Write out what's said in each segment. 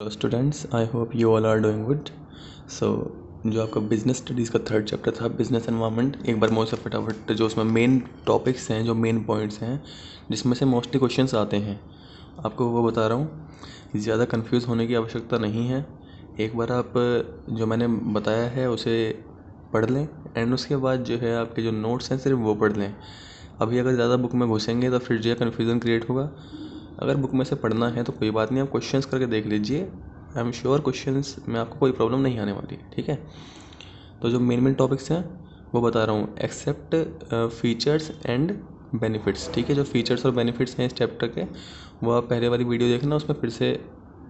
Hello students, I hope you all are doing good. So जो आपका business studies का third chapter था business environment, एक बार मुझसे फटाफट जो उसमें मेन टॉपिक्स हैं, जो मेन पॉइंट्स हैं, जिसमें से मोस्टली क्वेश्चंस आते हैं, आपको वो बता रहा हूँ। ज़्यादा कंफ्यूज होने की आवश्यकता नहीं है। एक बार आप जो मैंने बताया है उसे पढ़ लें एंड उसके बाद जो है आपके जो नोट्स हैं सिर्फ वो पढ़ लें। अभी अगर ज़्यादा बुक में घुसेंगे तो फिर जो है कन्फ्यूज़न क्रिएट होगा। अगर बुक में से पढ़ना है तो कोई बात नहीं, आप क्वेश्चंस करके देख लीजिए। आई एम श्योर क्वेश्चंस में आपको कोई प्रॉब्लम नहीं आने वाली, ठीक है। तो जो मेन टॉपिक्स हैं वो बता रहा हूँ, एक्सेप्ट फीचर्स एंड बेनिफिट्स, ठीक है। जो फीचर्स और बेनिफिट्स हैं इस चैप्टर के, वो आप पहले वाली वीडियो देखना, उसमें फिर से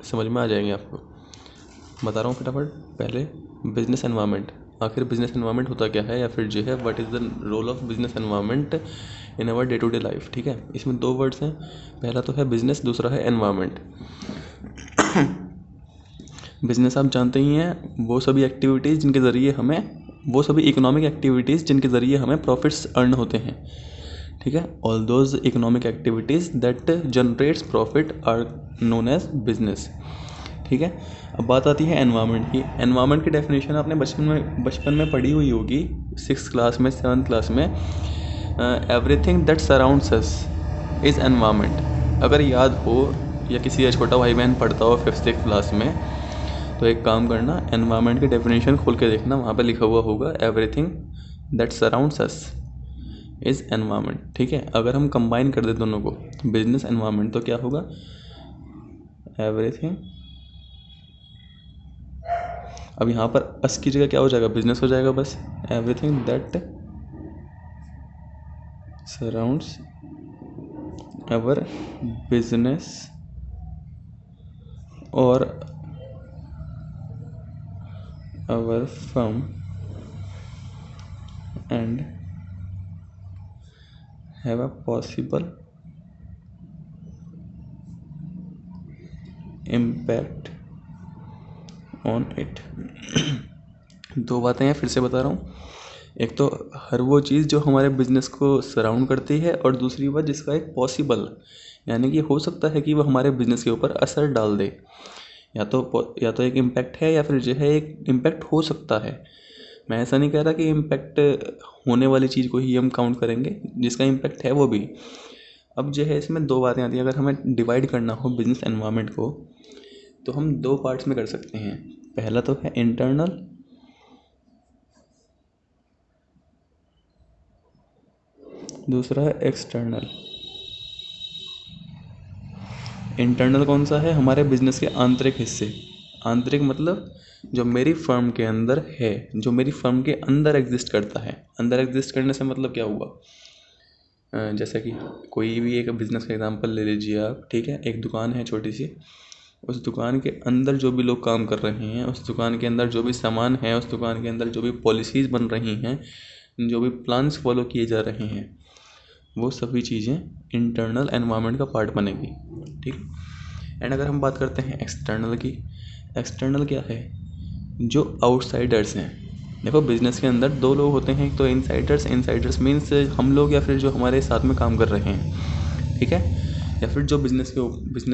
समझ में आ जाएंगे आपको। बता रहा हूँ फटाफट। पहले बिजनेस एनवायरनमेंट, आखिर बिजनेस एनवायरनमेंट होता क्या है, या फिर जो है what is the role of business environment in our day to day life, ठीक है। इसमें दो वर्ड्स हैं, पहला तो है बिजनेस, दूसरा है एनवायरनमेंट। बिजनेस आप जानते ही हैं, वो सभी एक्टिविटीज़ जिनके ज़रिए हमें, वो सभी इकोनॉमिक एक्टिविटीज़ जिनके ज़रिए हमें प्रॉफिट्स अर्न होते हैं, ठीक है। All those economic activities that generates profit are known as business, ठीक है। अब बात आती है एनवायरनमेंट की। एनवायरनमेंट की डेफिनेशन आपने बचपन में पढ़ी हुई होगी, 6th क्लास में, 7th क्लास में। Everything that surrounds us is environment. अगर याद हो या किसी का छोटा भाई बहन पढ़ता हो 5th-6th क्लास में, तो एक काम करना, एनवायरनमेंट की डेफिनेशन खोल के देखना, वहाँ पे लिखा हुआ होगा everything that surrounds us is environment, ठीक है। अगर हम कंबाइन कर दे दोनों को, बिजनेस एनवायरनमेंट, तो क्या होगा, एवरीथिंग। अब यहाँ पर अस की जगह क्या हो जाएगा, बिजनेस हो जाएगा बस। Everything that surrounds our business और our firm and have a possible impact on it। दो बातें हैं, फिर से बता रहा हूँ। एक तो हर वो चीज़ जो हमारे बिजनेस को सराउंड करती है, और दूसरी बात जिसका एक पॉसिबल, यानी कि हो सकता है कि वो हमारे बिजनेस के ऊपर असर डाल दे। या तो एक इम्पैक्ट है, या फिर जो है एक इम्पैक्ट हो सकता है। मैं ऐसा नहीं कह रहा कि इम्पैक्ट होने वाली चीज़ को ही हम काउंट करेंगे, जिसका इम्पैक्ट है वो भी। अब जो है इसमें दो बातें आती हैं। अगर हमें डिवाइड करना हो बिजनेस एनवायरनमेंट को, तो हम दो पार्ट्स में कर सकते हैं। पहला तो है इंटरनल, दूसरा है एक्सटर्नल। इंटरनल कौन सा है, हमारे बिजनेस के आंतरिक हिस्से। आंतरिक मतलब जो मेरी फर्म के अंदर है, जो मेरी फर्म के अंदर एग्जिस्ट करता है। अंदर एग्जिस्ट करने से मतलब क्या हुआ, जैसे कि कोई भी एक बिज़नेस का एग्जांपल ले लीजिए आप, ठीक है। एक दुकान है छोटी सी, उस दुकान के अंदर जो भी लोग काम कर रहे हैं, उस दुकान के अंदर जो भी सामान है, उस दुकान के अंदर जो भी पॉलिसीज़ बन रही हैं, जो भी प्लान्स फॉलो किए जा रहे हैं, वो सभी चीज़ें इंटरनल एनवायरनमेंट का पार्ट बनेगी, ठीक। एंड अगर हम बात करते हैं एक्सटर्नल की, एक्सटर्नल क्या है, जो आउटसाइडर्स हैं। देखो बिजनेस के अंदर दो लोग होते हैं, एक तो इनसाइडर्स, इनसाइडर्स मीन्स हम लोग, या फिर जो हमारे साथ में काम कर रहे हैं, ठीक है, या फिर जो बिजनेस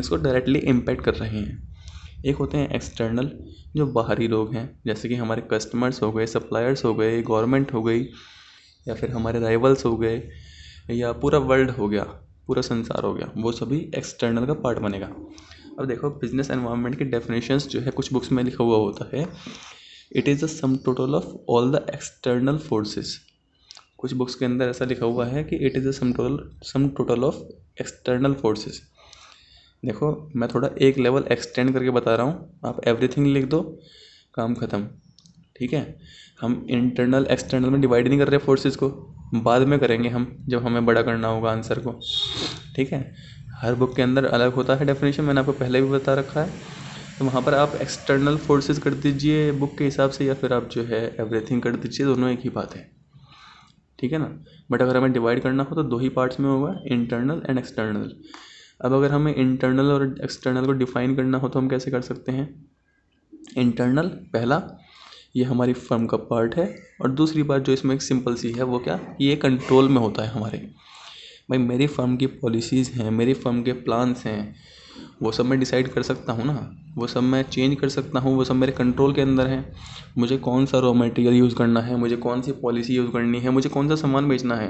को डायरेक्टली इम्पैक्ट कर रहे हैं। एक होते हैं एक्सटर्नल, जो बाहरी लोग हैं, जैसे कि हमारे कस्टमर्स हो गए, सप्लायर्स हो गए, गवर्नमेंट हो गई, या फिर हमारे राइवल्स हो गए, या पूरा वर्ल्ड हो गया, पूरा संसार हो गया, वो सभी एक्सटर्नल का पार्ट बनेगा। अब देखो बिजनेस एनवायरनमेंट की डेफिनेशंस जो है कुछ बुक्स में लिखा हुआ होता है, it is the sum total of all the external forces. कुछ बुक्स के अंदर ऐसा लिखा हुआ है कि it is the sum total of external forces. देखो मैं थोड़ा एक लेवल एक्सटेंड करके बता रहा हूँ, आप एवरीथिंग लिख दो, काम ख़त्म, ठीक है। हम इंटरनल एक्सटर्नल में डिवाइड नहीं कर रहे फोर्सेस को, बाद में करेंगे हम, जब हमें बड़ा करना होगा आंसर को, ठीक है। हर बुक के अंदर अलग होता है डेफिनेशन, मैंने आपको पहले भी बता रखा है। तो वहाँ पर आप एक्सटर्नल फोर्सेस कर दीजिए बुक के हिसाब से, या फिर आप जो है एवरीथिंग कर दीजिए, दोनों एक ही बात है, ठीक है ना। बट अगर हमें डिवाइड करना हो तो दो ही पार्ट्स में होगा, इंटरनल एंड एक्सटर्नल। अब अगर हमें इंटरनल और एक्सटर्नल को डिफाइन करना हो तो हम कैसे कर सकते हैं। इंटरनल, पहला, ये हमारी फर्म का पार्ट है, और दूसरी बात जो इसमें एक सिंपल सी है, वो क्या, ये कंट्रोल में होता है हमारे। भाई मेरी फर्म की पॉलिसीज़ हैं, मेरी फर्म के प्लान्स हैं, वो सब मैं डिसाइड कर सकता हूँ ना, वो सब मैं चेंज कर सकता हूँ, वो सब मेरे कंट्रोल के अंदर है। मुझे कौन सा रॉ मटेरियल यूज़ करना है, मुझे कौन सी पॉलिसी यूज़ करनी है, मुझे कौन सा सामान बेचना है।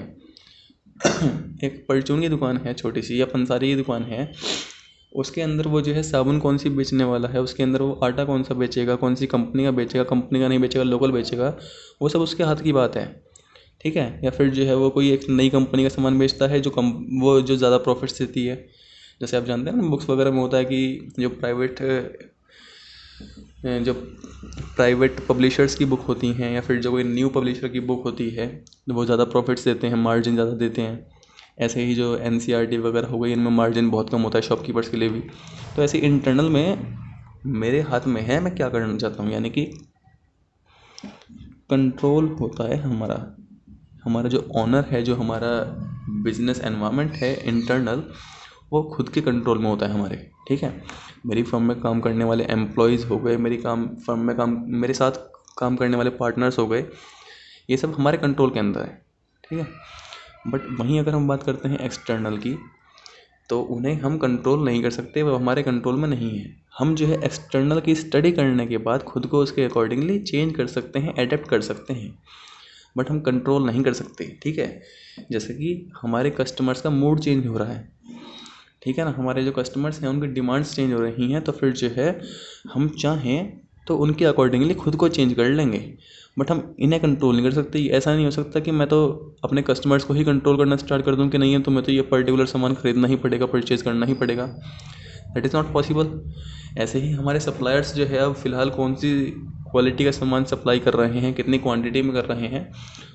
एक परचून की दुकान है छोटी सी, या पंसारी की दुकान है, उसके अंदर वो जो है साबुन कौन सी बेचने वाला है, उसके अंदर वो आटा कौन सा बेचेगा, कौन सी कंपनी का बेचेगा, कंपनी का नहीं बेचेगा, लोकल बेचेगा, वो सब उसके हाथ की बात है, ठीक है। या फिर जो है वो कोई एक नई कंपनी का सामान बेचता है वो जो ज़्यादा प्रॉफिट्स देती है। जैसे आप जानते हैं ना, बुक्स वगैरह में होता है कि जो प्राइवेट पब्लिशर्स की बुक होती हैं, या फिर जो कोई न्यू पब्लिशर की बुक होती है, वो ज़्यादा प्रॉफिट्स देते हैं, मार्जिन ज़्यादा देते हैं। ऐसे ही जो NCERT वगैरह हो गई, इनमें मार्जिन बहुत कम होता है शॉपकीपर्स के लिए भी। तो ऐसे इंटरनल में मेरे हाथ में है मैं क्या करना चाहता हूँ, यानी कि कंट्रोल होता है हमारा जो ऑनर है, जो हमारा बिजनेस एनवायरनमेंट है इंटरनल, वो खुद के कंट्रोल में होता है हमारे, ठीक है। मेरी फर्म में काम करने वाले एम्प्लॉयज़ हो गए, मेरे साथ काम करने वाले पार्टनर्स हो गए, ये सब हमारे कंट्रोल के अंदर है, ठीक है। बट वहीं अगर हम बात करते हैं एक्सटर्नल की, तो उन्हें हम कंट्रोल नहीं कर सकते, वो हमारे कंट्रोल में नहीं है। हम जो है एक्सटर्नल की स्टडी करने के बाद खुद को उसके अकॉर्डिंगली चेंज कर सकते हैं, एडेप्ट कर सकते हैं, बट हम कंट्रोल नहीं कर सकते, ठीक है। जैसे कि हमारे कस्टमर्स का मूड चेंज हो रहा है, ठीक है ना, हमारे जो कस्टमर्स हैं उनकी डिमांड्स चेंज हो रही हैं, तो फिर जो है हम चाहें तो उनके अकॉर्डिंगली खुद को चेंज कर लेंगे, बट हम इन्हें कंट्रोल नहीं कर सकते। ऐसा नहीं हो सकता कि मैं तो अपने कस्टमर्स को ही कंट्रोल करना स्टार्ट कर दूं कि नहीं है तुम्हें तो ये पर्टिकुलर सामान खरीदना ही पड़ेगा, परचेज करना ही पड़ेगा। That is not possible. ऐसे ही हमारे सप्लायर्स जो है अब फ़िलहाल कौन सी क्वालिटी का सामान सप्लाई कर रहे हैं, कितनी क्वांटिटी में कर रहे हैं,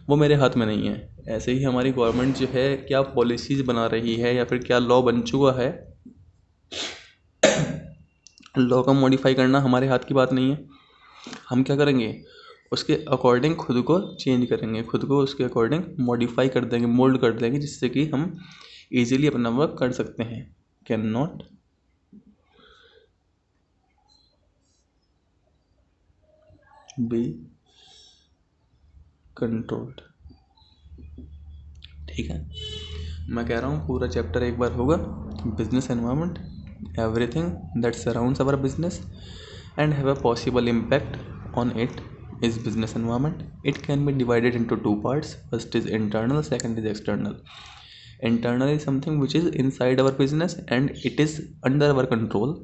वो मेरे हाथ में नहीं है। ऐसे ही हमारी गवर्नमेंट जो है क्या पॉलिसीज़ बना रही है, या फिर क्या लॉ बन चुका है, लॉ का मॉडिफाई करना हमारे हाथ की बात नहीं है। हम क्या करेंगे, उसके अकॉर्डिंग खुद को चेंज करेंगे, खुद को उसके अकॉर्डिंग मॉडिफाई कर देंगे, मोल्ड कर देंगे, जिससे कि हम इजीली अपना वर्क कर सकते हैं। कैन नॉट बी कंट्रोल्ड, ठीक है। मैं कह रहा हूँ पूरा चैप्टर एक बार होगा, business environment, everything that surrounds our business and have a possible impact on it is business environment. It can be divided into two parts. First is internal, second is external. Internal is something which is inside our business and it is under our control.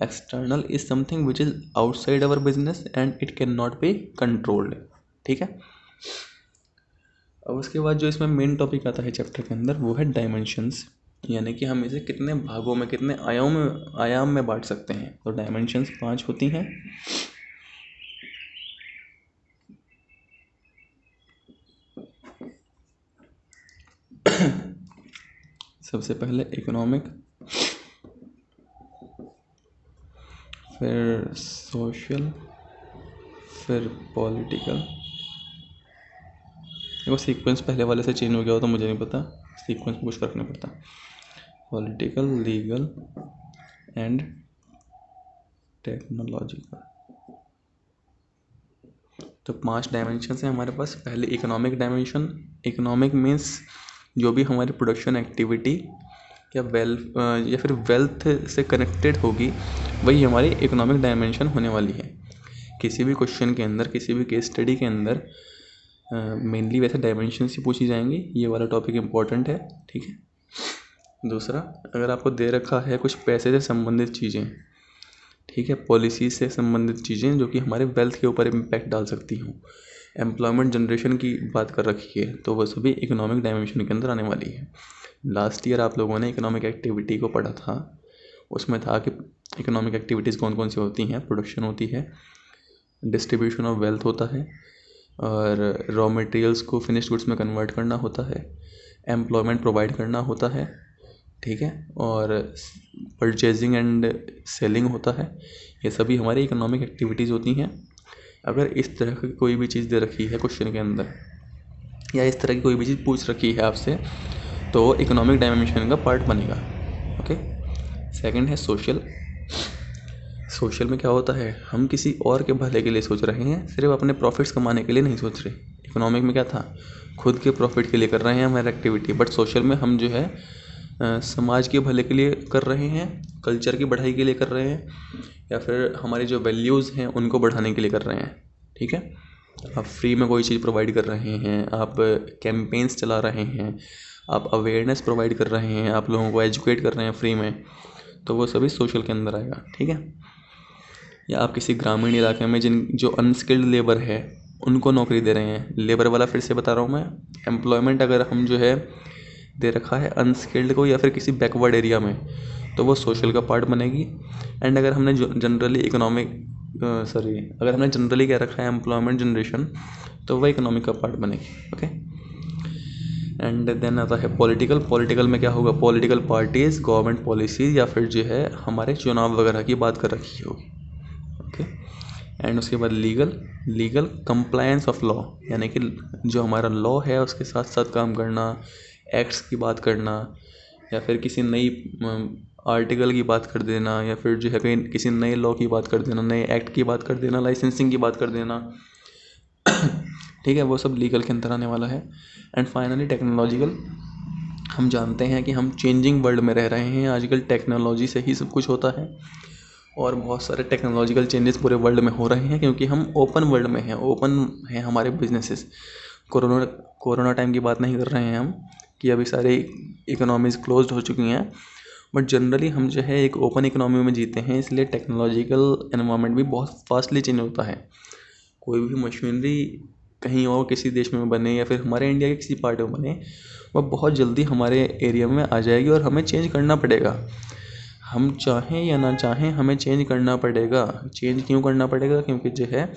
External is something which is outside our business and it cannot be controlled, ठीक है। अब उसके बाद जो इसमें main topic आता है chapter के अंदर, वो है डायमेंशंस, यानी कि हम इसे कितने भागों में, कितने आयाम में बांट सकते हैं। तो डायमेंशंस 5 होती हैं। सबसे पहले इकोनॉमिक, फिर सोशल, फिर पॉलिटिकल। देखो सीक्वेंस पहले वाले से चेंज हो गया हो तो मुझे नहीं पता, सीक्वेंस में कुछ फर्क नहीं पड़ता। पॉलिटिकल, लीगल एंड टेक्नोलॉजिकल, तो 5 डायमेंशन हैं हमारे पास। पहले इकोनॉमिक डायमेंशन। इकोनॉमिक मीन्स जो भी हमारी प्रोडक्शन एक्टिविटी या फिर वेल्थ से कनेक्टेड होगी, वही हमारी इकोनॉमिक डायमेंशन होने वाली है। किसी भी क्वेश्चन के अंदर, किसी भी केस स्टडी के अंदर मेनली वैसे डायमेंशन ही पूछी जाएंगी। ये वाला टॉपिक इम्पोर्टेंट है, ठीक है। दूसरा, अगर आपको दे रखा है कुछ पैसे से संबंधित चीज़ें, ठीक है, पॉलिसी से संबंधित चीज़ें जो कि हमारे वेल्थ के ऊपर इम्पैक्ट डाल सकती हों, एम्प्लॉयमेंट जनरेशन की बात कर रखी है, तो वह सभी इकोनॉमिक डायमेंशन के अंदर आने वाली है। लास्ट ईयर आप लोगों ने इकोनॉमिक एक्टिविटी को पढ़ा था, उसमें था कि इकोनॉमिक एक्टिविटीज़ कौन कौन सी होती हैं। प्रोडक्शन होती है, डिस्ट्रीब्यूशन ऑफ वेल्थ होता है, और रॉ मटेरियल्स को फिनिश्ड गुड्स में कन्वर्ट करना होता है, एम्प्लॉयमेंट प्रोवाइड करना होता है, ठीक है, और परचेजिंग एंड सेलिंग होता है। ये सभी हमारी इकोनॉमिक एक्टिविटीज़ होती हैं। अगर इस तरह की कोई भी चीज़ दे रखी है क्वेश्चन के अंदर, या इस तरह की कोई भी चीज़ पूछ रखी है आपसे, तो इकोनॉमिक डायमेंशन का पार्ट बनेगा, ओके। सेकंड है सोशल। सोशल में क्या होता है, हम किसी और के भले के लिए सोच रहे हैं, सिर्फ अपने प्रॉफिट्स कमाने के लिए नहीं सोच रहे। इकोनॉमिक में क्या था, खुद के प्रॉफिट के लिए कर रहे हैं हमारी एक्टिविटी, बट सोशल में हम जो है समाज के भले के लिए कर रहे हैं, कल्चर की बढ़ाई के लिए कर रहे हैं, या फिर हमारी जो वैल्यूज़ हैं उनको बढ़ाने के लिए कर रहे हैं। ठीक है, आप फ्री में कोई चीज़ प्रोवाइड कर रहे हैं, आप कैंपेन्स चला रहे हैं, आप अवेयरनेस प्रोवाइड कर रहे हैं, आप लोगों को एजुकेट कर रहे हैं फ्री में, तो वो सभी सोशल के अंदर आएगा। ठीक है, या आप किसी ग्रामीण इलाके में जो अनस्किल्ड लेबर है उनको नौकरी दे रहे हैं, लेबर वाला फिर से बता रहा हूँ मैं, एम्प्लॉयमेंट अगर हम जो है दे रखा है अनस्किल्ड को या फिर किसी बैकवर्ड एरिया में, तो वो सोशल का पार्ट बनेगी। एंड अगर हमने अगर हमने जनरली क्या रखा है एम्प्लॉयमेंट जनरेशन, तो वह इकोनॉमिक का पार्ट बनेगी। ओके, एंड देन आता है पॉलिटिकल में क्या होगा, पॉलिटिकल पार्टीज, गवर्नमेंट पॉलिसीज, या फिर जो है हमारे चुनाव वगैरह की बात कर रखी होगी। ओके, एंड उसके बाद लीगल कंप्लायंस ऑफ लॉ, यानी कि जो हमारा लॉ है उसके साथ साथ काम करना, एक्ट्स की बात करना, या फिर किसी नई आर्टिकल की बात कर देना, या फिर जो है कहीं किसी नए लॉ की बात कर देना, नए एक्ट की बात कर देना, लाइसेंसिंग की बात कर देना। ठीक है, वो सब लीगल के अंदर आने वाला है। एंड फाइनली टेक्नोलॉजिकल, हम जानते हैं कि हम चेंजिंग वर्ल्ड में रह रहे हैं, आजकल टेक्नोलॉजी से ही सब कुछ होता है और बहुत सारे टेक्नोलॉजिकल चेंजेस पूरे वर्ल्ड में हो रहे हैं, क्योंकि हम ओपन वर्ल्ड में हैं, ओपन हैं हमारे बिजनेसेस। कोरोना टाइम की बात नहीं कर रहे हैं हम कि अभी सारी इकोनॉमीज़ क्लोज्ड हो चुकी हैं, बट जनरली हम जो है एक ओपन इकोनॉमी में जीते हैं, इसलिए टेक्नोलॉजिकल एनवायरनमेंट भी बहुत फास्टली चेंज होता है। कोई भी मशीनरी कहीं और किसी देश में बने या फिर हमारे इंडिया के किसी पार्ट में बने, वह बहुत जल्दी हमारे एरिया में आ जाएगी और हमें चेंज करना पड़ेगा। हम चाहें या ना चाहें हमें चेंज करना पड़ेगा। चेंज क्यों करना पड़ेगा, क्योंकि जो है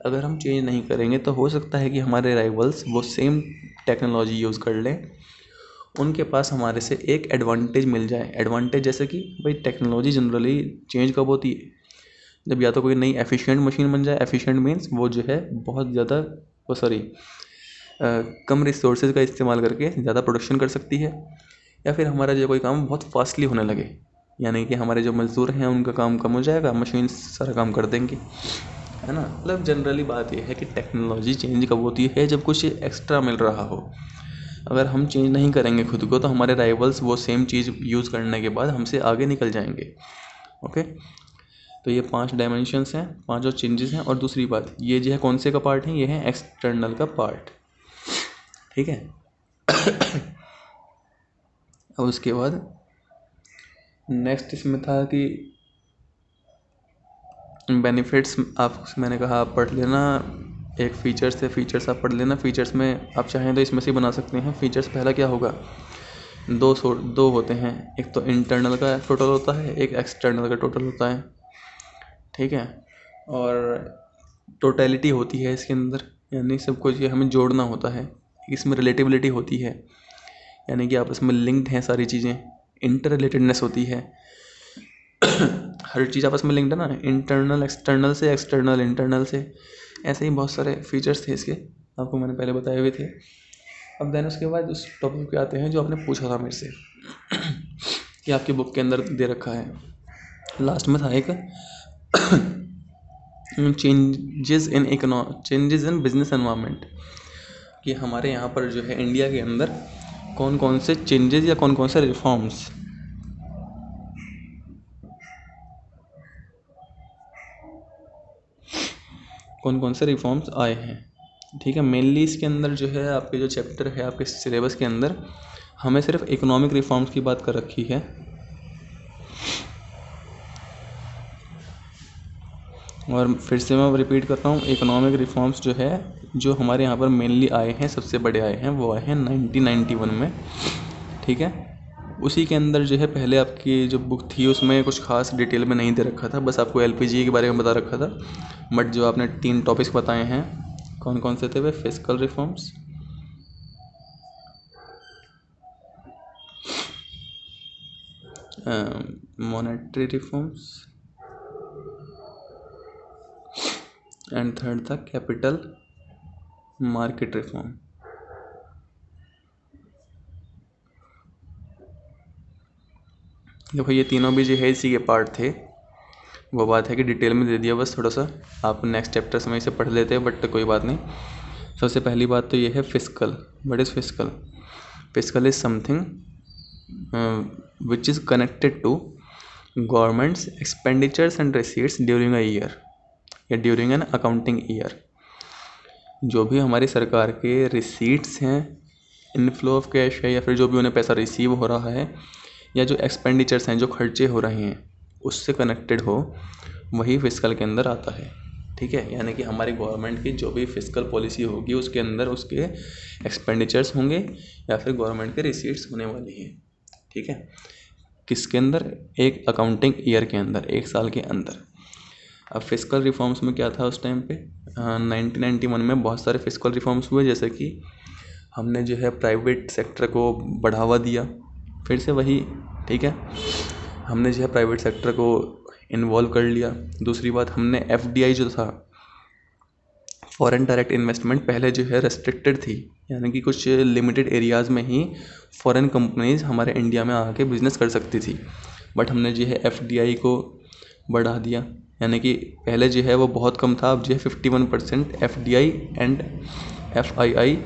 अगर हम चेंज नहीं करेंगे तो हो सकता है कि हमारे राइवल्स वो सेम टेक्नोलॉजी यूज़ कर लें, उनके पास हमारे से एक एडवांटेज मिल जाए। एडवांटेज जैसे कि भाई टेक्नोलॉजी जनरली चेंज कब होती है, जब या तो कोई नई एफिशिएंट मशीन बन जाए। एफिशिएंट मीन्स वो जो है बहुत ज़्यादा कम रिसोर्सेज का इस्तेमाल करके ज़्यादा प्रोडक्शन कर सकती है, या फिर हमारा जो कोई काम बहुत फास्टली होने लगे, यानी कि हमारे जो मज़दूर हैं उनका काम कम हो जाएगा, मशीन सारा काम कर देंगी, है ना। मतलब जनरली बात यह है कि टेक्नोलॉजी चेंज कब होती है, जब कुछ एक्स्ट्रा मिल रहा हो। अगर हम चेंज नहीं करेंगे खुद को तो हमारे राइवल्स वो सेम चीज़ यूज़ करने के बाद हमसे आगे निकल जाएंगे। ओके, तो ये 5 डायमेंशंस हैं, 5 चेंजेस हैं। और दूसरी बात, ये जो है कौन से का पार्ट है, ये है एक्सटर्नल का पार्ट। ठीक है। अब उसके बाद नेक्स्ट इसमें था कि बेनिफिट्स, आप मैंने कहा आप पढ़ लेना, एक फ़ीचर्स थे, फ़ीचर्स आप पढ़ लेना। फ़ीचर्स में आप चाहें तो इसमें से बना सकते हैं। फ़ीचर्स पहला क्या होगा, दो होते हैं, एक तो इंटरनल का टोटल होता है, एक एक्सटर्नल का टोटल होता है। ठीक है, और टोटलिटी होती है इसके अंदर, यानी सब कुछ ये हमें जोड़ना होता है। इसमें रिलेटिबिलिटी होती है, यानी कि आपस में लिंक्ड हैं सारी चीज़ें। इंटर रिलेटेडनेस होती है, हर चीज़ आपस में लिंक्ड है ना, इंटरनल एक्सटर्नल से, एक्सटर्नल इंटरनल से। ऐसे ही बहुत सारे फीचर्स थे इसके, आपको मैंने पहले बताए हुए थे। अब देन उसके बाद उस टॉपिक पे आते हैं जो आपने पूछा था मेरे से कि आपकी बुक के अंदर दे रखा है। लास्ट में था एक चेंजेस इन बिजनेस एनवायरनमेंट, कि हमारे यहाँ पर जो है इंडिया के अंदर कौन कौन से चेंजेस या कौन कौन से रिफॉर्म्स आए हैं। ठीक है, मेनली इसके अंदर जो है आपके जो चैप्टर है आपके सिलेबस के अंदर हमें सिर्फ इकोनॉमिक रिफॉर्म्स की बात कर रखी है। और फिर से मैं रिपीट कर रहा हूँ, इकोनॉमिक रिफॉर्म्स जो है जो हमारे यहाँ पर मेनली आए हैं, सबसे बड़े आए हैं, वो आए हैं 1991 में। ठीक है, उसी के अंदर जो है पहले आपकी जो बुक थी उसमें कुछ खास डिटेल में नहीं दे रखा था, बस आपको एलपीजी के बारे में बता रखा था। बट जो आपने 3 टॉपिक्स बताए हैं, कौन कौन से थे वे, fiscal reforms, monetary reforms, and third था कैपिटल मार्केट रिफॉर्म। देखो ये तीनों भी जो है इसी के पार्ट थे। वो बात है कि डिटेल में दे दिया, बस थोड़ा सा आप नेक्स्ट चैप्टर्स में इसे पढ़ लेते हैं, बट कोई बात नहीं। सबसे पहली बात तो ये है fiscal. What is fiscal? Fiscal is something which is connected to governments expenditures and receipts during a year या ड्यूरिंग एन अकाउंटिंग ईयर। जो भी हमारी सरकार के रिसीट्स हैं, इनफ्लो ऑफ कैश है, या फिर जो भी उन्हें पैसा रिसीव हो रहा है, या जो एक्सपेंडिचर्स हैं, जो खर्चे हो रहे हैं, उससे कनेक्टेड हो, वही फिस्कल के अंदर आता है। ठीक है, यानी कि हमारी गवर्नमेंट की जो भी फिस्कल पॉलिसी होगी उसके अंदर उसके एक्सपेंडिचर्स होंगे या फिर गवर्नमेंट के रिसीट्स होने वाली हैं। ठीक है, किसके अंदर? एक अकाउंटिंग ईयर के अंदर, एक साल के अंदर। अब फिस्कल रिफॉर्म्स में क्या था उस टाइम पे? 1991 में बहुत सारे फिस्कल रिफॉर्म्स हुए, जैसे कि हमने जो है प्राइवेट सेक्टर को बढ़ावा दिया, फिर से वही। ठीक है, हमने जो है प्राइवेट सेक्टर को इन्वॉल्व कर लिया। दूसरी बात, हमने एफडीआई जो था, फॉरेन डायरेक्ट इन्वेस्टमेंट, पहले जो है रेस्ट्रिक्टेड थी, यानी कि कुछ लिमिटेड एरियाज़ में ही फॉरेन कंपनीज हमारे इंडिया में आके बिजनेस कर सकती थी। बट हमने जो है एफडीआई को बढ़ा दिया, यानी कि पहले जो है वो बहुत कम था, अब जो है 51% एफडीआई एंड एफआईआई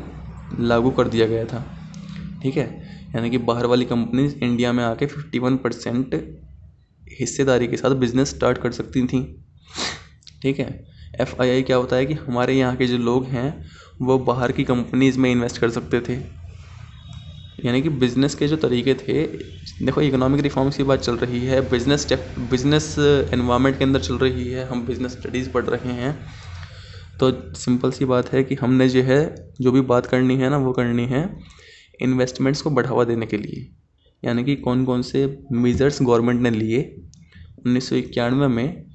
लागू कर दिया गया था। ठीक है, यानी कि बाहर वाली कंपनीज इंडिया में आके 51% हिस्सेदारी के साथ बिजनेस स्टार्ट कर सकती थी। ठीक है, एफआईआई क्या होता है कि हमारे यहाँ के जो लोग हैं वो बाहर की कंपनीज में इन्वेस्ट कर सकते थे। यानी कि बिज़नेस के जो तरीके थे, देखो इकोनॉमिक रिफॉर्म्स की बात चल रही है, बिजनेस एनवायरनमेंट के अंदर चल रही है, हम बिज़नेस स्टडीज़ पढ़ रहे हैं, तो सिंपल सी बात है कि हमने जो है जो भी बात करनी है ना, वो करनी है इन्वेस्टमेंट्स को बढ़ावा देने के लिए। यानी कि कौन कौन से मेजर्स गवर्नमेंट ने लिए 1991 में,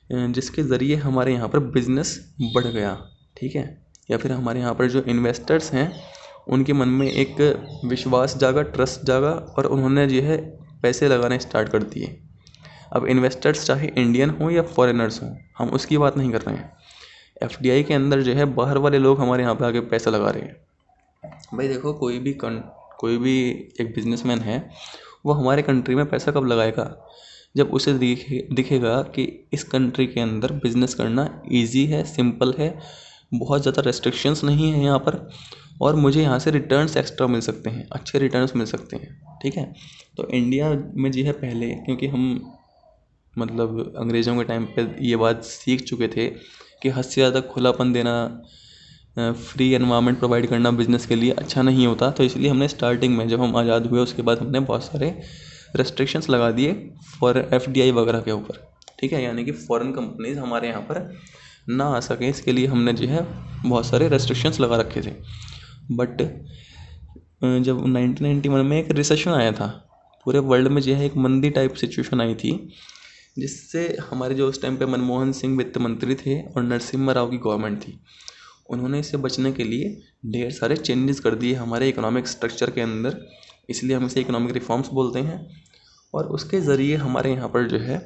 जिसके ज़रिए हमारे यहाँ पर बिज़नेस बढ़ गया। ठीक है, या फिर हमारे यहाँ पर जो इन्वेस्टर्स हैं उनके मन में एक विश्वास जागा, ट्रस्ट जागा, और उन्होंने जो है पैसे लगाने स्टार्ट कर दिए। अब इन्वेस्टर्स चाहे इंडियन हो या फॉरेनर्स हों, हम उसकी बात नहीं कर रहे हैं। एफडीआई के अंदर जो है बाहर वाले लोग हमारे यहाँ पे आके पैसा लगा रहे हैं। भाई देखो, कोई भी एक बिजनेसमैन है, वो हमारे कंट्री में पैसा कब लगाएगा? जब उसे दिखेगा कि इस कंट्री के अंदर बिजनेस करना इजी है, सिंपल है, बहुत ज़्यादा रेस्ट्रिक्शंस नहीं है यहाँ पर, और मुझे यहाँ से रिटर्न्स एक्स्ट्रा मिल सकते हैं, अच्छे रिटर्न्स मिल सकते हैं। ठीक है, तो इंडिया में जो है पहले, क्योंकि हम मतलब अंग्रेज़ों के टाइम पे ये बात सीख चुके थे कि हद से ज़्यादा खुलापन देना, फ्री एनवायरनमेंट प्रोवाइड करना बिज़नेस के लिए अच्छा नहीं होता, तो इसलिए हमने स्टार्टिंग में जब हम आज़ाद हुए उसके बाद हमने बहुत सारे रेस्ट्रिक्शंस लगा दिए फॉर एफडीआई वगैरह के ऊपर। ठीक है, यानी कि फ़ॉरेन कंपनीज हमारे यहाँ पर ना आ सकें, इसके लिए हमने जो है बहुत सारे रेस्ट्रिक्शंस लगा रखे थे। बट जब 1991 में एक रिसेशन आया था, पूरे वर्ल्ड में जो है एक मंदी टाइप सिचुएशन आई थी, जिससे हमारे जो उस टाइम पे मनमोहन सिंह वित्त मंत्री थे और नरसिम्हा राव की गवर्नमेंट थी, उन्होंने इससे बचने के लिए ढेर सारे चेंजेस कर दिए हमारे इकोनॉमिक स्ट्रक्चर के अंदर, इसलिए हम इसे इकोनॉमिक रिफॉर्म्स बोलते हैं। और उसके ज़रिए हमारे यहाँ पर जो है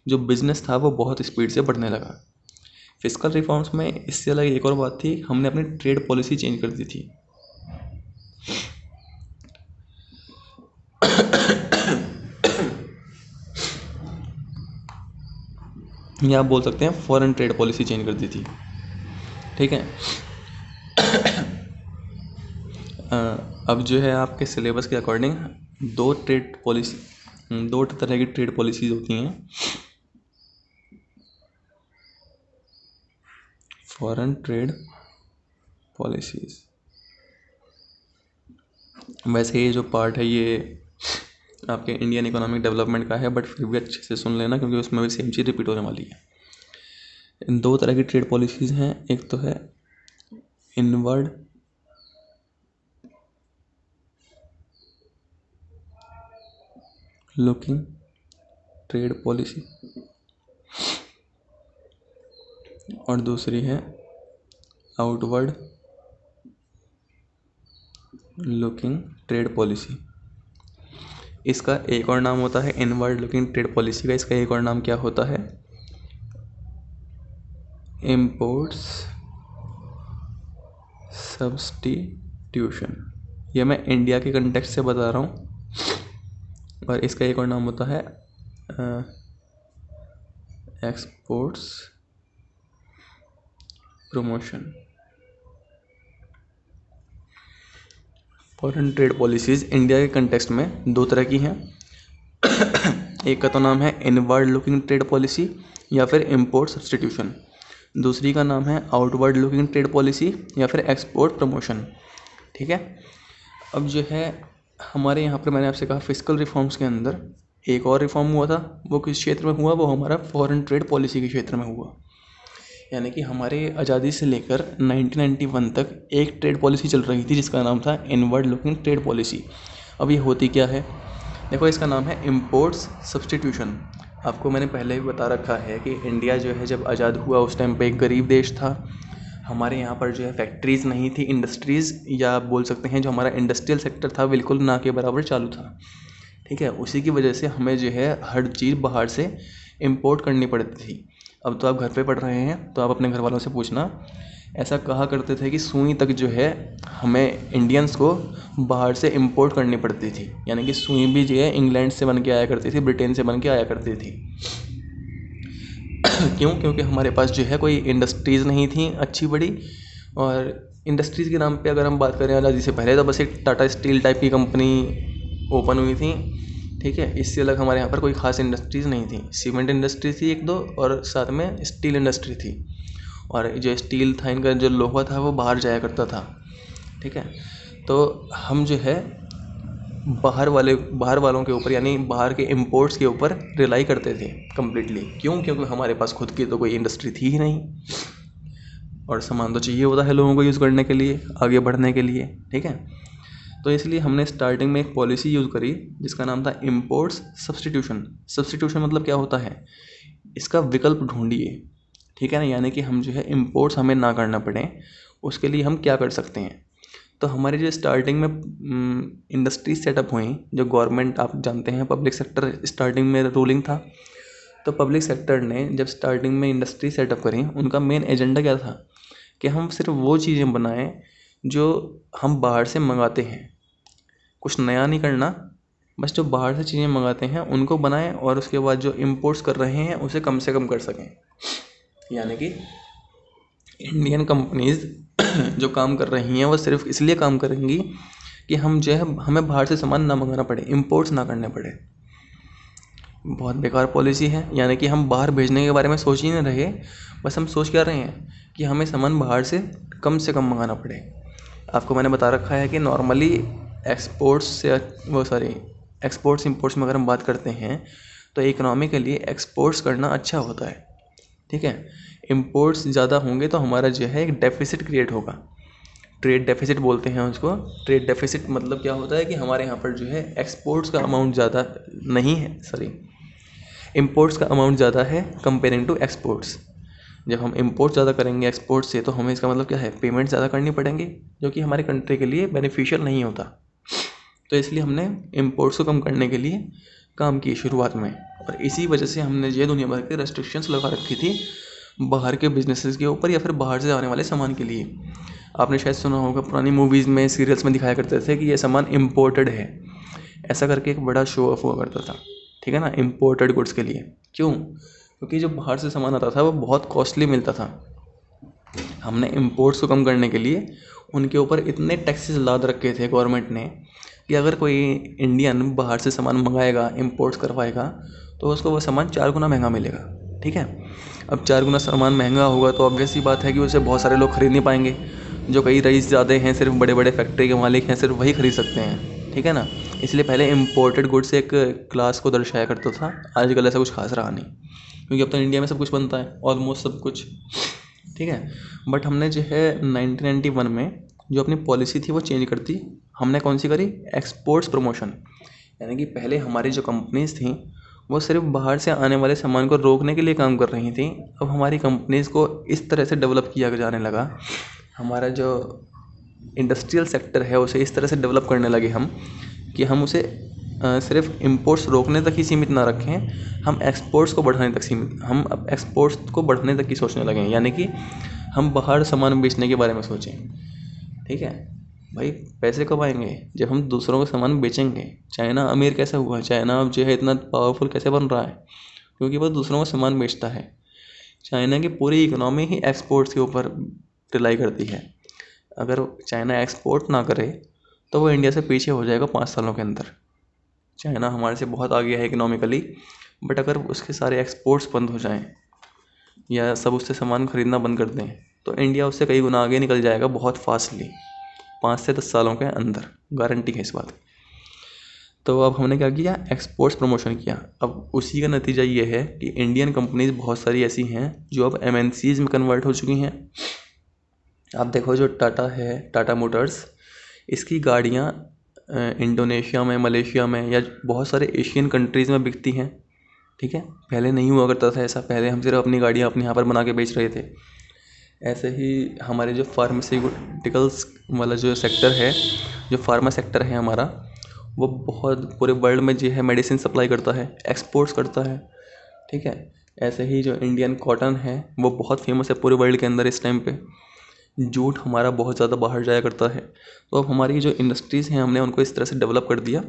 जो बिज़नेस था वो बहुत स्पीड से बढ़ने लगा। फिस्कल रिफॉर्म्स में इससे अलग एक और बात थी, हमने अपनी ट्रेड पॉलिसी चेंज कर दी थी। या आप बोल सकते हैं फॉरेन ट्रेड पॉलिसी चेंज कर दी थी। ठीक है, अब जो है आपके सिलेबस के अकॉर्डिंग दो तरह की ट्रेड पॉलिसीज होती हैं। फॉरेन ट्रेड पॉलिसीज, वैसे ये जो पार्ट है ये आपके इंडियन इकोनॉमिक डेवलपमेंट का है, बट फिर भी अच्छे से सुन लेना क्योंकि उसमें भी सेम चीज़ रिपीट होने वाली है। इन दो तरह की ट्रेड पॉलिसीज़ हैं, एक तो है इनवर्ड लुकिंग ट्रेड पॉलिसी और दूसरी है आउटवर्ड लुकिंग ट्रेड पॉलिसी। इसका एक और नाम होता है इनवर्ड लुकिंग ट्रेड पॉलिसी का, इसका एक और नाम क्या होता है? Imports substitution. ये मैं इंडिया के कंटेक्स्ट से बता रहा हूँ, और इसका एक और नाम होता है exports promotion. Foreign trade policies India के कंटेक्स्ट में दो तरह की हैं। एक का तो नाम है इनवर्ड लुकिंग ट्रेड पॉलिसी या फिर इम्पोर्ट सब्सटीट्यूशन। दूसरी का नाम है आउटवर्ड लुकिंग ट्रेड पॉलिसी या फिर एक्सपोर्ट प्रमोशन। ठीक है। अब जो है हमारे यहाँ पर मैंने आपसे कहा फिस्कल रिफॉर्म्स के अंदर एक और रिफॉर्म हुआ था। वो किस क्षेत्र में हुआ? वो हमारा फॉरेन ट्रेड पॉलिसी के क्षेत्र में हुआ। यानी कि हमारे आज़ादी से लेकर 1991 तक एक ट्रेड पॉलिसी चल रही थी जिसका नाम था इनवर्ड लुकिंग ट्रेड पॉलिसी। अब ये होती क्या है? देखो, इसका नाम है इम्पोर्ट्स सब्सटीट्यूशन। आपको मैंने पहले भी बता रखा है कि इंडिया जो है जब आज़ाद हुआ उस टाइम पे एक गरीब देश था। हमारे यहाँ पर जो है फैक्ट्रीज़ नहीं थी, इंडस्ट्रीज़ या आप बोल सकते हैं जो हमारा इंडस्ट्रियल सेक्टर था बिल्कुल ना के बराबर चालू था। ठीक है। उसी की वजह से हमें जो है हर चीज़ बाहर से इम्पोर्ट करनी पड़ती थी। अब तो आप घर पे पढ़ रहे हैं तो आप अपने घर वालों से पूछना, ऐसा कहा करते थे कि सुई तक जो है हमें इंडियंस को बाहर से इम्पोर्ट करनी पड़ती थी। यानी कि सुई भी जो है इंग्लैंड से बन के आया करती थी, ब्रिटेन से बन के आया करती थी। क्यों? क्योंकि हमारे पास जो है कोई इंडस्ट्रीज़ नहीं थी अच्छी बड़ी। और इंडस्ट्रीज़ के नाम पे अगर हम बात करें आज़ादी से पहले तो बस एक टाटा स्टील टाइप की कंपनी ओपन हुई थी। ठीक है। इससे अलग हमारे यहाँ पर कोई ख़ास इंडस्ट्रीज़ नहीं थी। सीमेंट इंडस्ट्री थी एक दो और साथ में स्टील इंडस्ट्री थी। और जो स्टील था, इनका जो लोहा था वो बाहर जाया करता था। ठीक है। तो हम जो है बाहर वालों के ऊपर यानी बाहर के इंपोर्ट्स के ऊपर रिलाई करते थे कम्प्लीटली। क्यों? क्योंकि हमारे पास खुद की तो कोई इंडस्ट्री थी ही नहीं और सामान तो चाहिए होता है लोगों को यूज़ करने के लिए, आगे बढ़ने के लिए। ठीक है। तो इसलिए हमने स्टार्टिंग में एक पॉलिसी यूज़ करी जिसका नाम था इम्पोर्ट्स सब्सटीट्यूशन। सब्सटीट्यूशन मतलब क्या होता है? इसका विकल्प ढूंढिए। ठीक है ना। यानी कि हम जो है इम्पोर्ट्स हमें ना करना पड़े, उसके लिए हम क्या कर सकते हैं। तो हमारी जो स्टार्टिंग में इंडस्ट्रीज सेटअप हुई, जो गवर्नमेंट आप जानते हैं पब्लिक सेक्टर स्टार्टिंग में रूलिंग था। तो पब्लिक सेक्टर ने जब स्टार्टिंग में इंडस्ट्री सेटअप करी, उनका मेन एजेंडा क्या था कि हम सिर्फ वो चीज़ें बनाएं जो हम बाहर से मंगाते हैं। कुछ नया नहीं करना, बस जो बाहर से चीज़ें मंगाते हैं उनको बनाएं और उसके बाद जो इम्पोर्ट्स कर रहे हैं उसे कम से कम कर सकें। यानी कि इंडियन कंपनीज़ जो काम कर रही हैं वो सिर्फ इसलिए काम करेंगी कि हम जो है हमें बाहर से सामान ना मंगाना पड़े, इम्पोर्ट्स ना करने पड़े। बहुत बेकार पॉलिसी है। यानी कि हम बाहर भेजने के बारे में सोच ही नहीं रहे, बस हम सोच क्या रहे हैं कि हमें सामान बाहर से कम मंगाना पड़े। आपको मैंने बता रखा है कि नॉर्मली एक्सपोर्ट्स इंपोर्ट्स में अगर हम बात करते हैं तो इकोनॉमी के लिए एक्सपोर्ट्स करना अच्छा होता है। ठीक है। इंपोर्ट्स ज़्यादा होंगे तो हमारा जो है एक डेफिसिट क्रिएट होगा। ट्रेड डेफिसिट बोलते हैं उसको। ट्रेड डेफिसिट मतलब क्या होता है कि हमारे यहाँ पर जो है एक्सपोर्ट्स का अमाउंट ज़्यादा नहीं है, इंपोर्ट्स का अमाउंट ज़्यादा है कंपेयरिंग टू एक्सपोर्ट्स। जब हम इंपोर्ट ज़्यादा करेंगे एक्सपोर्ट से तो हमें इसका मतलब क्या है, पेमेंट ज़्यादा करनी पड़ेंगी, जो कि हमारे कंट्री के लिए बेनिफिशियल नहीं होता। तो इसलिए हमने इंपोर्ट्स को कम करने के लिए काम किए शुरुआत में। और इसी वजह से हमने ये दुनिया भर के रेस्ट्रिक्शंस लगा रखी थी बाहर के बिजनेसेस के ऊपर या फिर बाहर से आने वाले सामान के लिए। आपने शायद सुना होगा पुरानी मूवीज़ में, सीरियल्स में दिखाया करते थे कि ये सामान इम्पोर्टेड है, ऐसा करके एक बड़ा शो ऑफ हुआ करता था। ठीक है ना, इम्पोर्टेड गुड्स के लिए। क्यों? क्योंकि जो बाहर से सामान आता था वो बहुत कॉस्टली मिलता था। हमने इम्पोर्ट्स को कम करने के लिए उनके ऊपर इतने टैक्सेस लाद रखे थे गवर्नमेंट ने कि अगर कोई इंडियन बाहर से सामान मंगाएगा, इम्पोर्ट्स करवाएगा, तो उसको वो सामान 4 गुना महंगा मिलेगा। ठीक है। अब 4 गुना सामान महंगा होगा तो ऑब्वियस सी बात है कि उसे बहुत सारे लोग खरीद नहीं पाएंगे। जो कई रईस ज़्यादा हैं, सिर्फ बड़े बड़े फैक्ट्री के मालिक हैं, सिर्फ वही खरीद सकते हैं। ठीक है ना। इसलिए पहले इम्पोर्टेड गुड्स एक क्लास को दर्शाया करता था। आजकल ऐसा कुछ खास रहा नहीं, क्योंकि अब तो इंडिया में सब कुछ बनता है, ऑलमोस्ट सब कुछ। ठीक है। बट हमने जो है 1991 में जो अपनी पॉलिसी थी वो चेंज कर दी। हमने कौन सी करी? Exports promotion. यानी कि पहले हमारी जो कंपनीज़ थी वो सिर्फ बाहर से आने वाले सामान को रोकने के लिए काम कर रही थी। अब हमारी कंपनीज़ को इस तरह से डेवलप किया जाने लगा, हमारा जो इंडस्ट्रियल सेक्टर है उसे इस तरह से डेवलप करने लगे हम कि हम उसे सिर्फ इंपोर्ट्स रोकने तक ही सीमित ना रखें, हम एक्सपोर्ट्स को बढ़ाने तक सीमित, हम अब एक्सपोर्ट्स को बढ़ाने तक की सोचने लगे हैं। यानी कि हम बाहर सामान बेचने के बारे में सोचें। ठीक है भाई, पैसे कब आएंगे? जब हम दूसरों को सामान बेचेंगे। चाइना अमीर कैसे हुआ? चाइना अब जो है इतना पावरफुल कैसे बन रहा है? क्योंकि वो दूसरों को सामान बेचता है। चाइना की पूरी इकोनॉमी ही एक्सपोर्ट्स के ऊपर रिलाई करती है। अगर चाइना एक्सपोर्ट ना करे तो वो इंडिया से पीछे हो जाएगा 5 सालों के अंदर। चाइना हमारे से बहुत आगे है इकोनॉमिकली, बट अगर उसके सारे एक्सपोर्ट्स बंद हो जाएं या सब उससे सामान खरीदना बंद कर दें तो इंडिया उससे कई गुना आगे निकल जाएगा बहुत फास्टली, 5 से 10 सालों के अंदर, गारंटी है इस बात की। तो अब हमने क्या किया, एक्सपोर्ट्स प्रमोशन किया। अब उसी का नतीजा ये है कि इंडियन कंपनीज बहुत सारी ऐसी हैं जो अब MNCs में कन्वर्ट हो चुकी हैं। आप देखो जो टाटा है, टाटा मोटर्स, इसकी गाड़ियाँ इंडोनेशिया में, मलेशिया में या बहुत सारे एशियन कंट्रीज़ में बिकती हैं। ठीक है, पहले नहीं हुआ करता था ऐसा, पहले हम सिर्फ अपनी गाड़ियाँ अपने यहाँ पर बना के बेच रहे थे। ऐसे ही हमारे जो फार्मास्यूटिकल्स वाला जो सेक्टर है, जो फार्मा सेक्टर है हमारा, वो बहुत पूरे वर्ल्ड में जो है मेडिसिन सप्लाई करता है, एक्सपोर्ट्स करता है। ठीक है, ऐसे ही जो इंडियन कॉटन है वो बहुत फेमस है पूरे वर्ल्ड के अंदर इस टाइम पे। जूट हमारा बहुत ज़्यादा बाहर जाया करता है। तो अब हमारी जो इंडस्ट्रीज़ हैं हमने उनको इस तरह से डेवलप कर दिया।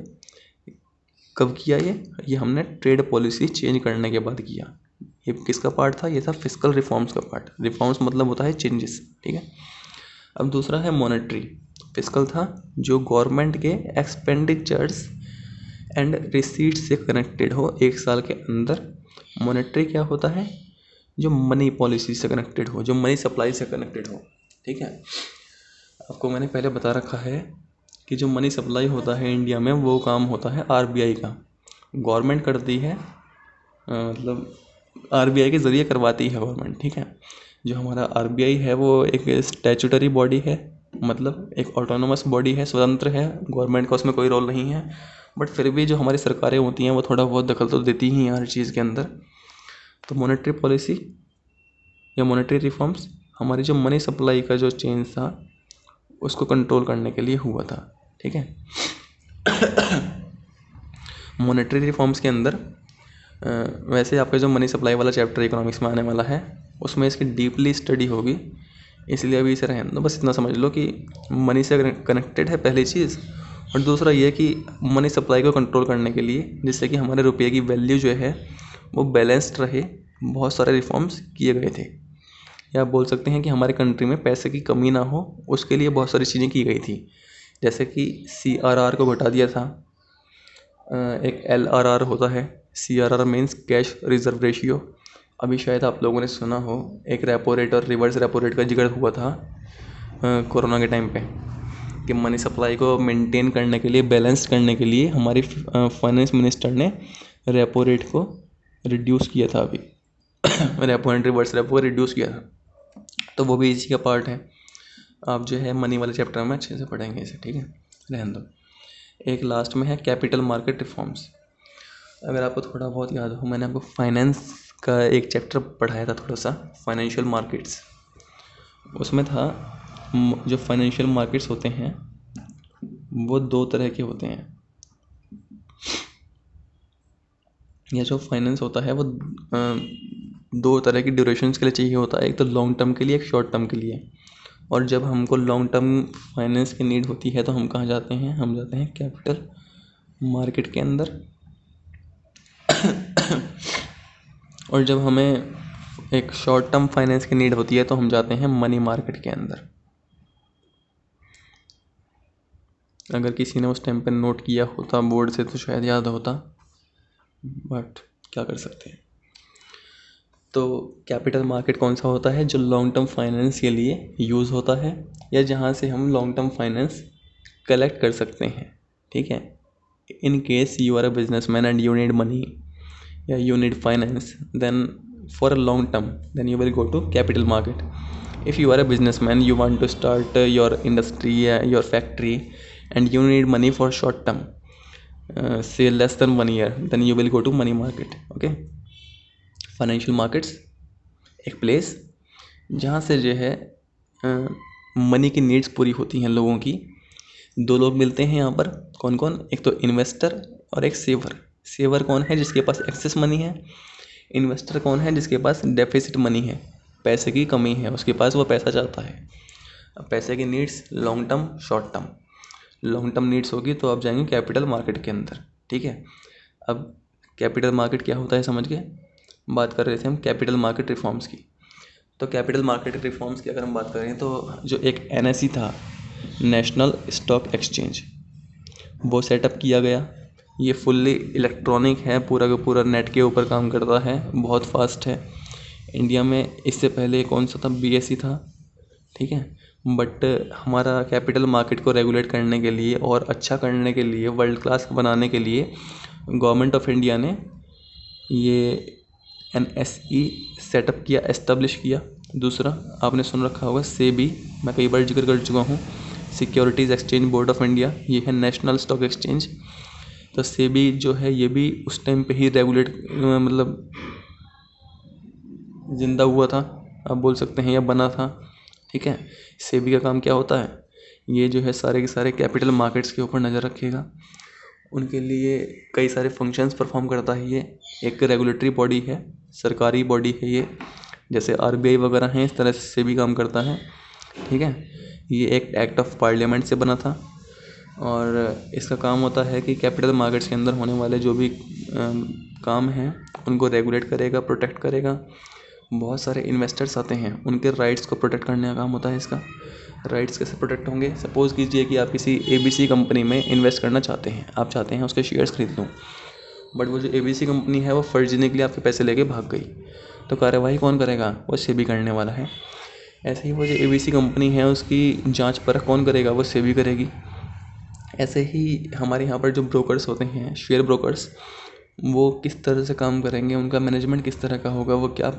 कब किया ये हमने ट्रेड पॉलिसी चेंज करने के बाद किया। ये किसका पार्ट था, ये था फिस्कल रिफॉर्म्स का पार्ट। रिफॉर्म्स मतलब होता है चेंजेस। ठीक है, अब दूसरा है मॉनेटरी। फिस्कल था जो गवर्नमेंट के एक्सपेंडिचर्स एंड रिसीट्स से कनेक्टेड हो एक साल के अंदर। मॉनेटरी क्या होता है, जो मनी पॉलिसी से कनेक्टेड हो, जो मनी सप्लाई से कनेक्टेड हो। ठीक है, आपको मैंने पहले बता रखा है कि जो मनी सप्लाई होता है इंडिया में वो काम होता है RBI का। गवर्नमेंट करती है, मतलब RBI के ज़रिए करवाती है गवर्नमेंट। ठीक है, जो हमारा RBI है वो एक स्टैचूटरी बॉडी है, मतलब एक ऑटोनोमस बॉडी है, स्वतंत्र है, गवर्नमेंट का उसमें कोई रोल नहीं है। बट फिर भी जो हमारी सरकारें होती हैं वो थोड़ा बहुत दखल तो देती ही हैं हर चीज़ के अंदर। तो मॉनेटरी पॉलिसी या मॉनेटरी रिफॉर्म्स हमारी जो मनी सप्लाई का जो चेंज था उसको कंट्रोल करने के लिए हुआ था। ठीक है, मॉनेटरी रिफॉर्म्स के अंदर वैसे आपका जो मनी सप्लाई वाला चैप्टर इकोनॉमिक्स में आने वाला है उसमें इसकी डीपली स्टडी होगी, इसलिए अभी इसे रहने दो। बस इतना समझ लो कि मनी से कनेक्टेड है पहली चीज़, और दूसरा ये कि मनी सप्लाई को कंट्रोल करने के लिए, जिससे कि हमारे रुपये की वैल्यू जो है वो बैलेंस्ड रहे, बहुत सारे रिफॉर्म्स किए गए थे। या आप बोल सकते हैं कि हमारे कंट्री में पैसे की कमी ना हो उसके लिए बहुत सारी चीज़ें की गई थी। जैसे कि CRR को घटा दिया था, एक LRR होता है। CRR means cash reserve ratio. अभी शायद आप लोगों ने सुना हो, एक रेपो रेट और रिवर्स रेपो रेट का जिक्र हुआ था कोरोना के टाइम पे, कि मनी सप्लाई को मेंटेन करने के लिए, बैलेंस करने के लिए हमारी फाइनेंस मिनिस्टर ने रेपो रेट को रिड्यूस किया था। अभी repo and reverse repo reduce किया था, तो वो भी इसी का पार्ट है। आप जो है मनी वाले चैप्टर में अच्छे से पढ़ेंगे इसे। ठीक है, रहने दो। एक लास्ट में है कैपिटल मार्केट रिफॉर्म्स। अगर आपको थोड़ा बहुत याद हो, मैंने आपको फाइनेंस का एक चैप्टर पढ़ाया था थोड़ा सा, फाइनेंशियल मार्केट्स। उसमें था जो फाइनेंशियल मार्केट्स होते हैं वो 2 तरह के होते हैं। यह जो फाइनेंस होता है वो 2 तरह की ड्यूरेशंस के लिए चाहिए होता है, एक तो लॉन्ग टर्म के लिए, एक शॉर्ट टर्म के लिए। और जब हमको लॉन्ग टर्म फाइनेंस की नीड होती है तो हम कहाँ जाते हैं, हम जाते हैं कैपिटल मार्केट के अंदर। और जब हमें एक शॉर्ट टर्म फाइनेंस की नीड होती है तो हम जाते हैं मनी मार्केट के अंदर। अगर किसी ने उस टाइम पे नोट किया होता बोर्ड से तो शायद याद होता, बट क्या कर सकते हैं। तो कैपिटल मार्केट कौन सा होता है, जो लॉन्ग टर्म फाइनेंस के लिए यूज़ होता है, या जहाँ से हम लॉन्ग टर्म फाइनेंस कलेक्ट कर सकते हैं। ठीक है, in case you are a businessman and you need money या you need finance, then for a long term then you will go to capital market. If you are a businessman, you want to start your industry, your factory, and you need money for short term, say less than 1 year, then you will go to money market. Okay, financial markets एक place जहाँ से जो है money की needs पूरी होती हैं लोगों की। 2 लोग मिलते हैं यहाँ पर, कौन कौन, एक तो इन्वेस्टर और एक सेवर। सेवर कौन है, जिसके पास एक्सेस मनी है। इन्वेस्टर कौन है, जिसके पास डेफिसिट मनी है, पैसे की कमी है उसके पास, वो पैसा चाहता है। अब पैसे की needs long term, short term. Long term needs होगी तो आप जाएंगे कैपिटल मार्केट के अंदर। ठीक है, अब कैपिटल मार्केट क्या होता है समझ के बात कर रहे थे हम कैपिटल मार्केट रिफॉर्म्स की। तो कैपिटल मार्केट रिफॉर्म्स की अगर हम बात करें तो जो एक NSE था, नेशनल स्टॉक एक्सचेंज, वो सेटअप किया गया। ये फुल्ली इलेक्ट्रॉनिक है, पूरा का पूरा नेट के ऊपर काम करता है, बहुत फास्ट है। इंडिया में इससे पहले कौन सा था, BSE था, ठीक है। बट हमारा कैपिटल मार्केट को रेगुलेट करने के लिए और अच्छा करने के लिए, वर्ल्ड क्लास बनाने के लिए गवर्नमेंट ऑफ इंडिया ने ये NSE सेटअप किया, एस्टेब्लिश किया। दूसरा आपने सुन रखा होगा सेबी, मैं कई बार जिक्र कर चुका हूँ, securities exchange board of India, ये है नेशनल स्टॉक एक्सचेंज। तो सेबी जो है ये भी उस टाइम पे ही रेगुलेट मतलब जिंदा हुआ था, आप बोल सकते हैं, या बना था, ठीक है। सेबी का काम क्या होता है, ये जो है सारे के सारे कैपिटल मार्केट्स के ऊपर नज़र रखेगा, उनके लिए कई सारे फंक्शंस परफॉर्म करता है। ये एक रेगुलेटरी बॉडी है, सरकारी बॉडी है ये, जैसे RBI वगैरह हैं, इस तरह से भी काम करता है, ठीक है। ये एक एक्ट ऑफ पार्लियामेंट से बना था और इसका काम होता है कि कैपिटल मार्केट्स के अंदर होने वाले जो भी काम हैं उनको रेगुलेट करेगा, प्रोटेक्ट करेगा। बहुत सारे इन्वेस्टर्स आते हैं, उनके राइट्स को प्रोटेक्ट करने का काम होता है इसका। राइट्स कैसे प्रोटेक्ट होंगे, सपोज़ कीजिए कि आप किसी ABC कंपनी में इन्वेस्ट करना चाहते हैं, आप चाहते हैं उसके शेयर्स खरीद लूँ, बट वो जो ABC कंपनी है वो फर्जी के लिए आपके पैसे लेके भाग गई, तो कार्यवाही कौन करेगा, वो सेबी करने वाला है। ऐसे ही वो जो ABC कंपनी है उसकी जांच परख कौन करेगा, वो सेबी करेगी। ऐसे ही हमारे यहाँ पर जो ब्रोकर्स होते हैं, शेयर ब्रोकर्स, वो किस तरह से काम करेंगे, उनका मैनेजमेंट किस तरह का होगा, वो क्या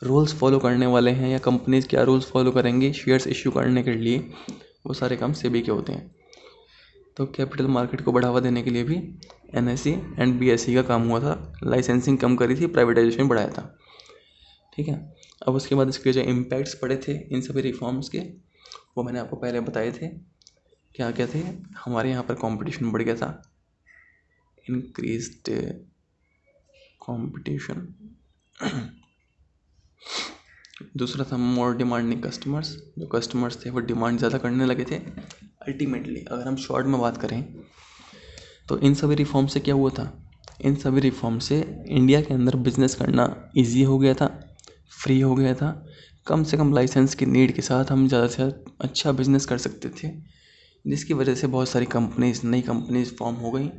रूल्स फॉलो करने वाले हैं, या कंपनीज क्या रूल्स फॉलो करेंगी शेयर्स इश्यू करने के लिए, वो सारे काम सेबी के होते हैं। तो कैपिटल मार्केट को बढ़ावा देने के लिए भी NSE एंड BSE का काम हुआ था, लाइसेंसिंग कम करी थी, प्राइवेटाइजेशन बढ़ाया था, ठीक है। अब उसके बाद इसके जो इम्पैक्ट्स पड़े थे इन सभी रिफॉर्म्स के, वो मैंने आपको पहले बताए थे, क्या क्या थे। हमारे यहाँ पर कंपटीशन बढ़ गया था, इंक्रीज्ड कंपटीशन। दूसरा था मोर डिमांडिंग कस्टमर्स, जो कस्टमर्स थे वो डिमांड ज़्यादा करने लगे थे। अल्टीमेटली अगर हम शॉर्ट में बात करें तो इन सभी रिफॉर्म से क्या हुआ था, इन सभी रिफॉर्म से इंडिया के अंदर बिजनेस करना इजी हो गया था, फ्री हो गया था। कम से कम लाइसेंस की नीड के साथ हम ज़्यादा से ज़्यादा अच्छा बिजनेस कर सकते थे, जिसकी वजह से बहुत सारी कंपनीज़, नई कंपनीज़ फॉर्म हो गई,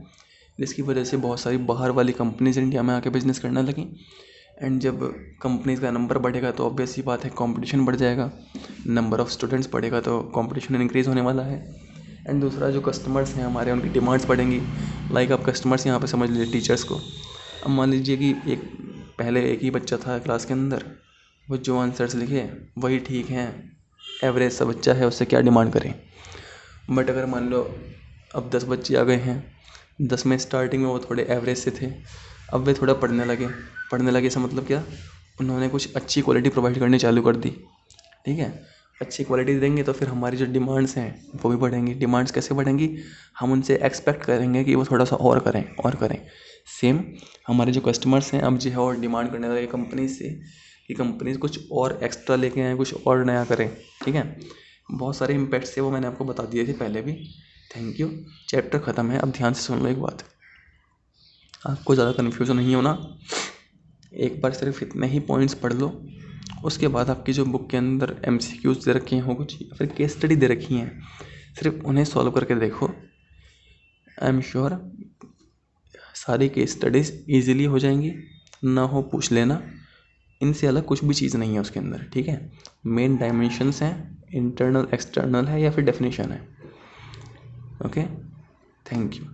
जिसकी वजह से बहुत सारी बाहर वाली कंपनीज़ इंडिया में आके बिज़नेस करने लगी। एंड जब कंपनीज़ का नंबर बढ़ेगा तो ऑब्वियस सी बात है कंपटीशन बढ़ जाएगा, नंबर ऑफ़ स्टूडेंट्स बढ़ेगा तो कंपटीशन इंक्रीज़ होने वाला है। एंड दूसरा जो कस्टमर्स हैं हमारे, उनकी डिमांड्स बढ़ेंगी। लाइक आप कस्टमर्स यहाँ पे समझ लीजिए टीचर्स को। अब मान लीजिए कि पहले एक ही बच्चा था क्लास के अंदर, वो जो आंसर्स लिखे वही ठीक हैं, एवरेज सा बच्चा है, उससे क्या डिमांड करें। बट अगर मान लो अब 10 बच्चे आ गए हैं, 10 में स्टार्टिंग में वो थोड़े एवरेज से थे, अब वे थोड़ा पढ़ने लगे से मतलब क्या, उन्होंने कुछ अच्छी क्वालिटी प्रोवाइड करनी चालू कर दी, ठीक है। अच्छी क्वालिटी देंगे तो फिर हमारी जो डिमांड्स हैं वो भी बढ़ेंगी। डिमांड्स कैसे बढ़ेंगी, हम उनसे एक्सपेक्ट करेंगे कि वो थोड़ा सा और करें। सेम हमारे जो कस्टमर्स हैं अब जो है और डिमांड करने लगे कंपनी से कि कंपनीज कुछ और एक्स्ट्रा लेके आएँ, कुछ और नया करें, ठीक है। बहुत सारे इम्पैक्ट्स थे, वो मैंने आपको बता दिए थे पहले भी। Thank you. चैप्टर ख़त्म है, अब ध्यान से सुन लो एक बात, आपको ज़्यादा कन्फ्यूज़न नहीं होना। एक बार सिर्फ इतने ही पॉइंट्स पढ़ लो, उसके बाद आपकी जो बुक के अंदर MCQs दे रखे हैं कुछ, या फिर केस स्टडी दे रखी हैं, सिर्फ उन्हें सॉल्व करके देखो। आई एम श्योर सारी केस स्टडीज़ ईजिली हो जाएंगी, ना हो पूछ लेना, इनसे अलग कुछ भी चीज़ नहीं है उसके अंदर, ठीक है। मेन डायमेंशंस हैं, इंटरनल एक्सटर्नल है या फिर डेफिनेशन है। Okay, thank you.